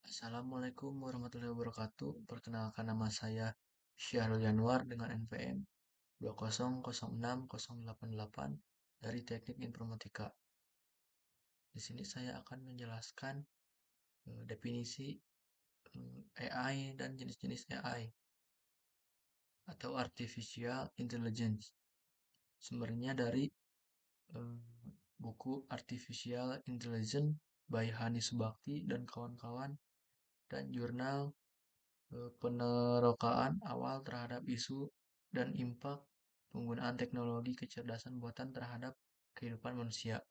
Assalamualaikum warahmatullahi wabarakatuh. Perkenalkan nama saya Syahrul Yanwar dengan NPM 20060888 dari Teknik Informatika. Di sini saya akan menjelaskan definisi AI dan jenis-jenis AI atau Artificial Intelligence. Sumbernya dari eh, buku Artificial Intelligence by Hani Subakti dan kawan-kawan dan jurnal penerokaan awal terhadap isu dan impak penggunaan teknologi kecerdasan buatan terhadap kehidupan manusia.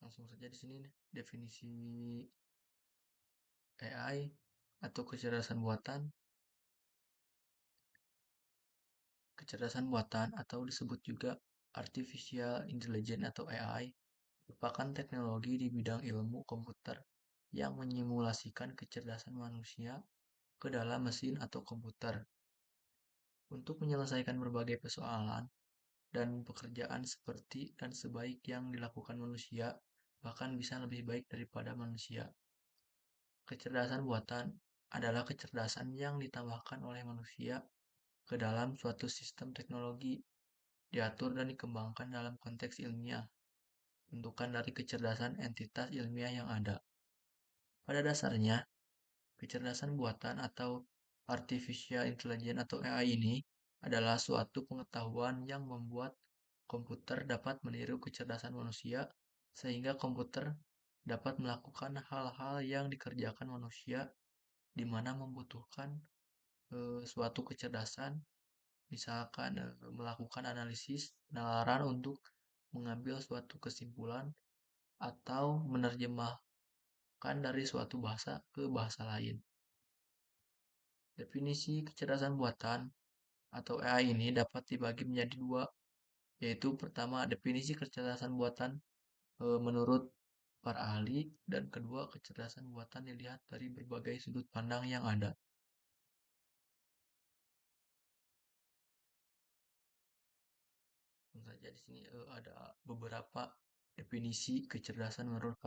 Langsung saja di sini definisi AI atau kecerdasan buatan. Kecerdasan buatan atau disebut juga Artificial Intelligence atau AI merupakan teknologi di bidang ilmu komputer yang menyimulasikan kecerdasan manusia ke dalam mesin atau komputer untuk menyelesaikan berbagai persoalan dan pekerjaan seperti dan sebaik yang dilakukan manusia, bahkan bisa lebih baik daripada manusia. Kecerdasan buatan adalah kecerdasan yang ditambahkan oleh manusia ke dalam suatu sistem teknologi, diatur dan dikembangkan dalam konteks ilmiah, bentukan dari kecerdasan entitas ilmiah yang ada. Pada dasarnya, kecerdasan buatan atau Artificial Intelligence atau AI ini adalah suatu pengetahuan yang membuat komputer dapat meniru kecerdasan manusia sehingga komputer dapat melakukan hal-hal yang dikerjakan manusia di mana membutuhkan suatu kecerdasan, misalkan melakukan analisis, penalaran untuk mengambil suatu kesimpulan atau menerjemahkan dari suatu bahasa ke bahasa lain. Definisi kecerdasan buatan atau AI ini dapat dibagi menjadi dua, yaitu pertama definisi kecerdasan buatan menurut para ahli, dan kedua kecerdasan buatan dilihat dari berbagai sudut pandang yang ada. Tentu saja di sini ada beberapa definisi kecerdasan menurut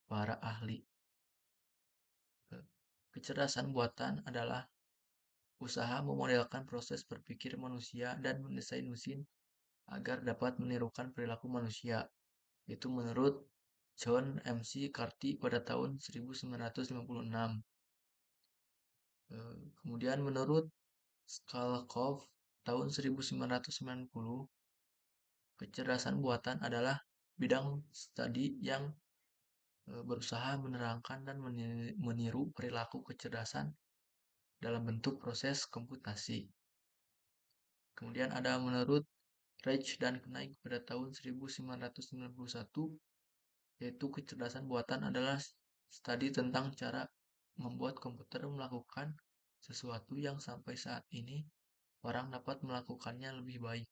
para ahli. Kecerdasan buatan adalah usaha memodelkan proses berpikir manusia dan mendesain mesin agar dapat menirukan perilaku manusia. Itu menurut John McCarthy pada tahun 1956. Kemudian menurut Skalkov tahun 1990, kecerdasan buatan adalah bidang studi yang berusaha menerangkan dan meniru perilaku kecerdasan dalam bentuk proses komputasi. Kemudian ada menurut Reich dan Knight pada tahun 1991, yaitu kecerdasan buatan adalah studi tentang cara membuat komputer melakukan sesuatu yang sampai saat ini orang dapat melakukannya lebih baik.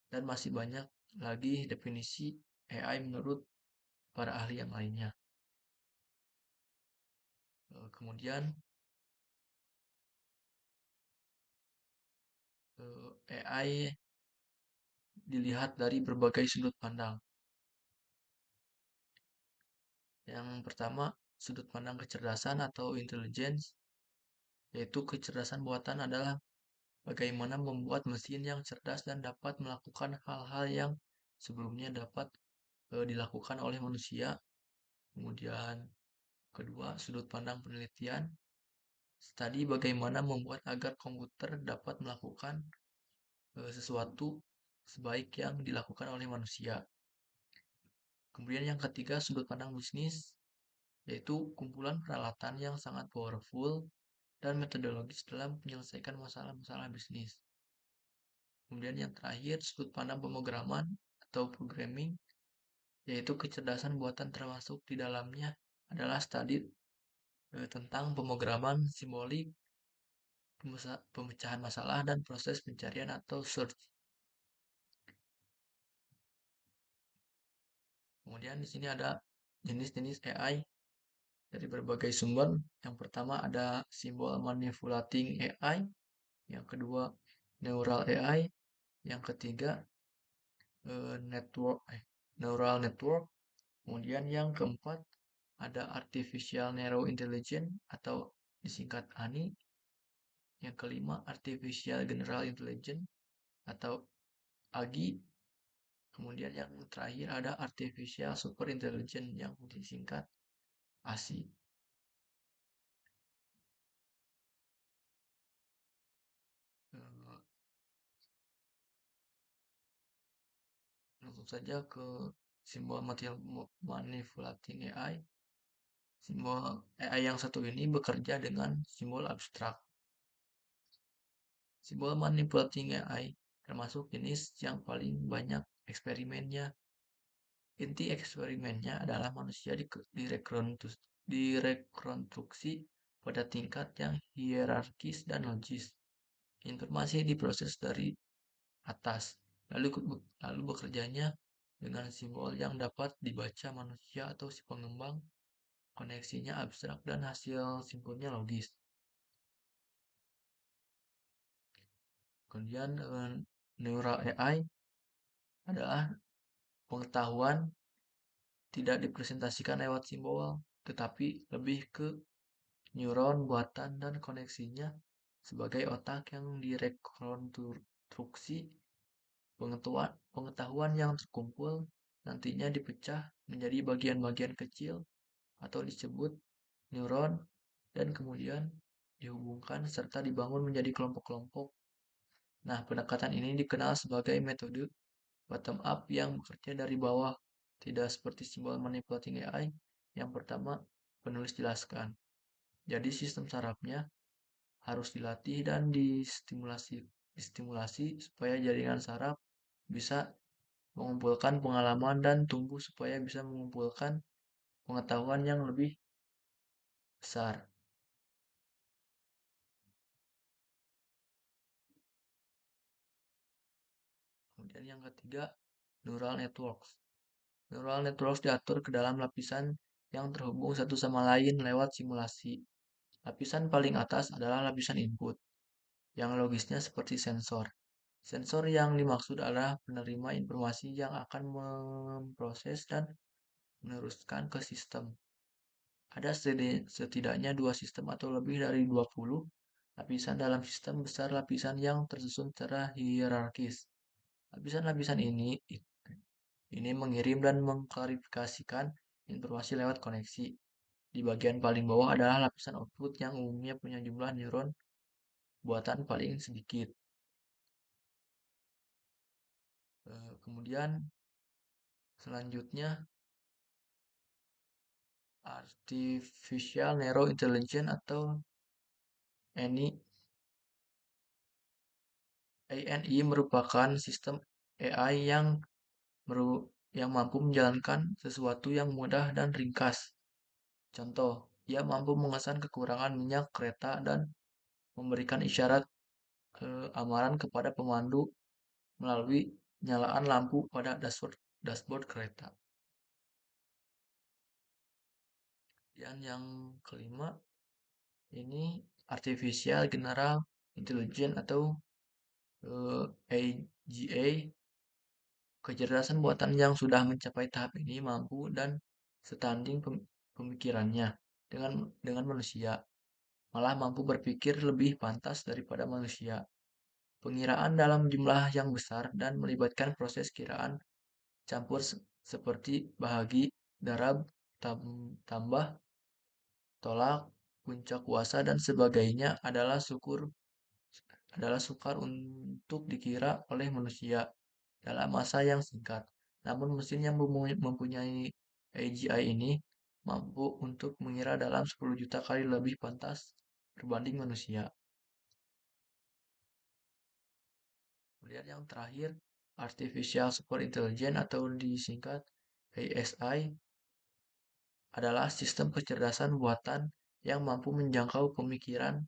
Dan masih banyak lagi definisi AI menurut para ahli yang lainnya. Kemudian AI dilihat dari berbagai sudut pandang. Yang pertama, sudut pandang kecerdasan atau intelligence, yaitu kecerdasan buatan adalah bagaimana membuat mesin yang cerdas dan dapat melakukan hal-hal yang sebelumnya dapat dilakukan oleh manusia. Kemudian kedua, sudut pandang penelitian, studi bagaimana membuat agar komputer dapat melakukan sesuatu sebaik yang dilakukan oleh manusia. Kemudian yang ketiga, sudut pandang bisnis, yaitu kumpulan peralatan yang sangat powerful dan metodologis dalam menyelesaikan masalah-masalah bisnis. Kemudian yang terakhir, sudut pandang pemrograman atau programming, yaitu kecerdasan buatan termasuk di dalamnya adalah studi tentang pemrograman simbolik, pemecahan masalah, dan proses pencarian atau search. Kemudian di sini ada jenis-jenis AI dari berbagai sumber. Yang pertama ada simbol manipulating AI, yang kedua neural AI, yang ketiga neural network, Kemudian yang keempat ada Artificial Narrow Intelligence atau disingkat ANI. Yang kelima Artificial General Intelligence atau AGI. Kemudian yang terakhir ada Artificial Super Intelligence yang disingkat ASI. Eh, Langsung saja ke simbol manipulating AI. Simbol AI yang satu ini bekerja dengan simbol abstrak. Simbol manipulating AI termasuk jenis yang paling banyak eksperimennya. Inti eksperimennya adalah manusia direkonstruksi pada tingkat yang hierarkis dan logis. Informasi diproses dari atas, lalu bekerjanya dengan simbol yang dapat dibaca manusia atau si pengembang. Koneksinya abstrak dan hasil simpulnya logis. Kemudian neural AI adalah pengetahuan tidak dipresentasikan lewat simbol, tetapi lebih ke neuron buatan dan koneksinya sebagai otak yang direkonstruksi. Pengetahuan yang terkumpul nantinya dipecah menjadi bagian-bagian kecil atau disebut neuron dan kemudian dihubungkan serta dibangun menjadi kelompok-kelompok. Nah, pendekatan ini dikenal sebagai metode bottom up yang bekerja dari bawah, tidak seperti simbol manipulating AI yang pertama penulis jelaskan. Jadi sistem sarafnya harus dilatih dan distimulasi supaya jaringan saraf bisa mengumpulkan pengalaman dan tumbuh supaya bisa mengumpulkan pengetahuan yang lebih besar. Kemudian yang ketiga, neural networks. Neural networks diatur ke dalam lapisan yang terhubung satu sama lain lewat simulasi. Lapisan paling atas adalah lapisan input, yang logisnya seperti sensor. Sensor yang dimaksud adalah penerima informasi yang akan memproses dan meneruskan ke sistem. Ada setidaknya dua sistem atau lebih dari 20 lapisan dalam sistem besar lapisan yang tersusun secara hierarkis. Lapisan-lapisan ini mengirim dan mengklarifikasikan informasi lewat koneksi. Di bagian paling bawah adalah lapisan output yang umumnya punya jumlah neuron buatan paling sedikit. Kemudian selanjutnya Artificial Narrow Intelligence atau ANI. ANI merupakan sistem AI yang mampu menjalankan sesuatu yang mudah dan ringkas. Contoh, ia mampu memesan kekurangan minyak kereta dan memberikan isyarat amaran kepada pemandu melalui nyalaan lampu pada dashboard kereta. Dan yang kelima, ini Artificial General Intelligence atau AGA. Kecerdasan buatan yang sudah mencapai tahap ini mampu dan setanding pemikirannya dengan manusia, malah mampu berpikir lebih pantas daripada manusia. Pengiraan dalam jumlah yang besar dan melibatkan proses kiraan campur seperti bahagi, darab, tambah, tolak, puncak kuasa, dan sebagainya adalah sukar untuk dikira oleh manusia dalam masa yang singkat. Namun mesin yang mempunyai AGI ini mampu untuk mengira dalam 10 juta kali lebih pantas berbanding manusia. Kemudian yang terakhir, Artificial Super Intelligence atau disingkat ASI adalah sistem kecerdasan buatan yang mampu menjangkau pemikiran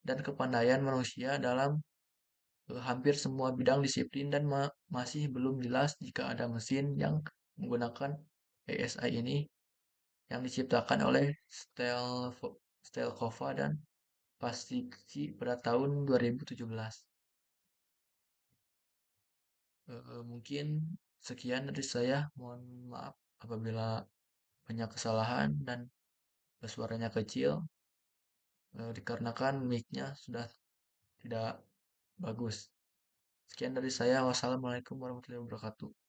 dan kepandaian manusia dalam hampir semua bidang disiplin dan masih belum jelas jika ada mesin yang menggunakan ASI ini yang diciptakan oleh Stelkova dan Pastiksi pada tahun 2017. Mungkin sekian dari saya. Mohon maaf apabila banyak kesalahan dan suaranya kecil, dikarenakan mic-nya sudah tidak bagus. Sekian dari saya. Wassalamualaikum warahmatullahi wabarakatuh.